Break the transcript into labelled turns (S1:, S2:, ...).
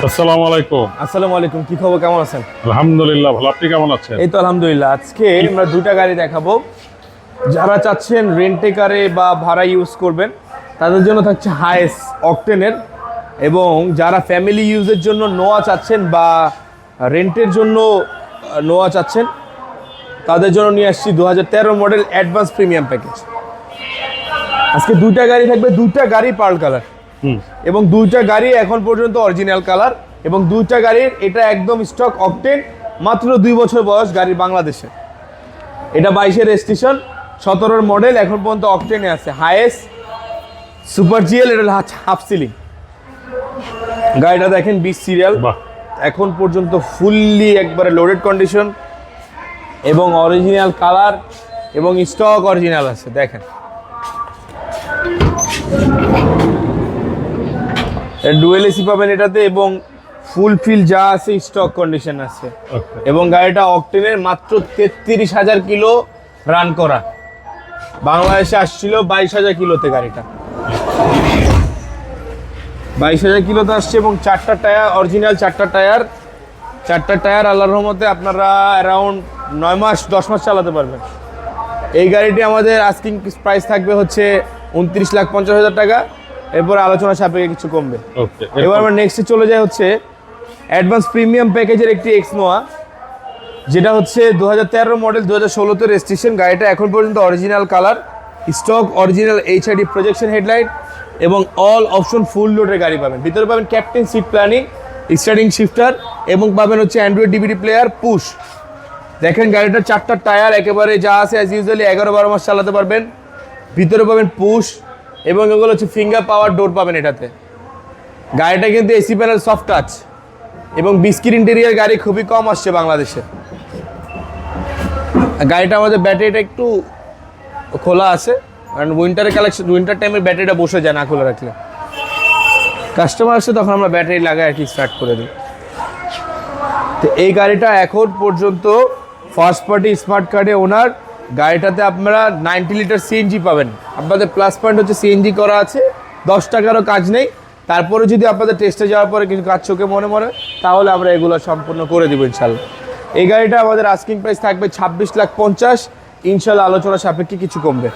S1: আসসালামু আলাইকুম।
S2: আসসালামু আলাইকুম, কি খবর, কেমন আছেন?
S1: আলহামদুলিল্লাহ ভালো, আপনি কেমন আছেন?
S2: এই তো আলহামদুলিল্লাহ। আজকে আমরা দুটা গাড়ি দেখাবো। যারা চাচ্ছেন রেন্টে কারে বা ভাড়া ইউজ করবেন তাদের জন্য থাকছে হাইস অকটেনের, এবং যারা ফ্যামিলি ইউজের জন্য নোয়া চাচ্ছেন বা রেন্টের জন্য নোয়া চাচ্ছেন তাদের জন্য নিয়ে আসছি 2013 মডেল অ্যাডভান্স প্রিমিয়াম প্যাকেজ। আজকে দুইটা গাড়ি থাকবে, দুইটা গাড়ি পার্ল কালার এবং দুইটা গাড়ি এখন পর্যন্ত অরিজিনাল কালার, এবং দুইটা গাড়ির এটা একদম স্টক অকটেন, মাত্র 2 বছর বয়স গাড়ির বাংলাদেশে। এটা 22-এর রেজিস্ট্রেশন, 17-এর মডেল, এখন পর্যন্ত অকটেনে আছে। হাইস সুপার জিএল, এটা হাফ সিলিং গাড়িটা দেখেন, 20 সিরিয়াল, এখন পর্যন্ত ফুললি একবারে লোডেড কন্ডিশন এবং অরিজিনাল কালার এবং স্টক অরিজিনাল আছে। দেখেন ডুয়েল এসি পাবেন এটাতে, এবং ফুল ফিল যা আছে স্টক কন্ডিশন আছে। এবং গাড়িটা অকটেনের, মাত্র 33,000 কিলো রান করা, বাংলাদেশে আসছিল 22,000 কিলোতে। গাড়িটা 22,000 কিলোতে আসছে, এবং 4টা টায়ার অরিজিনাল, 4টা টায়ার আল্লাহর রহমতে আপনারা অ্যারাউন্ড 9 মাস 10 মাস চালাতে পারবেন। এই গাড়িটি আমাদের আস্কিং প্রাইস থাকবে হচ্ছে 29,50,000 টাকা, এরপর আলোচনা সাপেক্ষে কিছু কমবে। এবার আমরা নেক্সটে চলে যাই হচ্ছে অ্যাডভান্স প্রিমিয়াম প্যাকেজের একটি এক্স নোয়া, যেটা হচ্ছে 2013 মডেল, 2016-তে রেজিস্ট্রেশন। গাড়িটা এখন পর্যন্ত original colour, stock original HID projection headlight এবং অল অপশন ফুল লোডের গাড়ি পাবেন। ভিতরে পাবেন captain seat planning, starting shifter, এবং পাবেন হচ্ছে অ্যান্ড্রয়েড ডিভিডি প্লেয়ার, পুশ। দেখেন গাড়িটার 4টা টায়ার একেবারে যা আছে অ্যাজ ইউজুয়ালি 11-12 মাস চালাতে পারবেন। ভিতরে পাবেন পুশ, এবং এগুলো হচ্ছে ফিঙ্গার পাওয়ার ডোর পাবেন এটাতে। গাড়িটা কিন্তু এসি প্যানেল সফট টাচ এবং বিস্কিট ইন্টেরিয়ার গাড়ি খুবই কম আসছে বাংলাদেশে। গাড়িটা আমাদের ব্যাটারিটা একটু খোলা আছে, কারণ উইন্টারের কালেকশন, উইন্টার টাইমের ব্যাটারিটা বসে যায় না খোলা রাখলে। কাস্টমার আসছে তখন আমরা ব্যাটারি লাগাই আর কি, স্টার্ট করে দিই। তো এই গাড়িটা এখন পর্যন্ত ফার্স্ট পার্টি স্মার্ট কার্ডে ওনার। গাড়িটাতে আপনারা 90 লিটার সিএনজি পাবেন। আপনাদের প্লাস পয়েন্ট হচ্ছে সিএনজি করা আছে, 10 টাকারও কাজ নেই। তারপরে যদি আপনাদের টেস্টে যাওয়ার পরে কিছু কাজ চোখে মনে তাহলে আমরা এগুলো সম্পূর্ণ করে দেবো ইনশাল্লাহ। এই গাড়িটা আমাদের আস্কিং প্রাইস থাকবে 26,50,000, ইনশাল্লাহ আলোচনা সাপেক্ষে কিছু কমবে।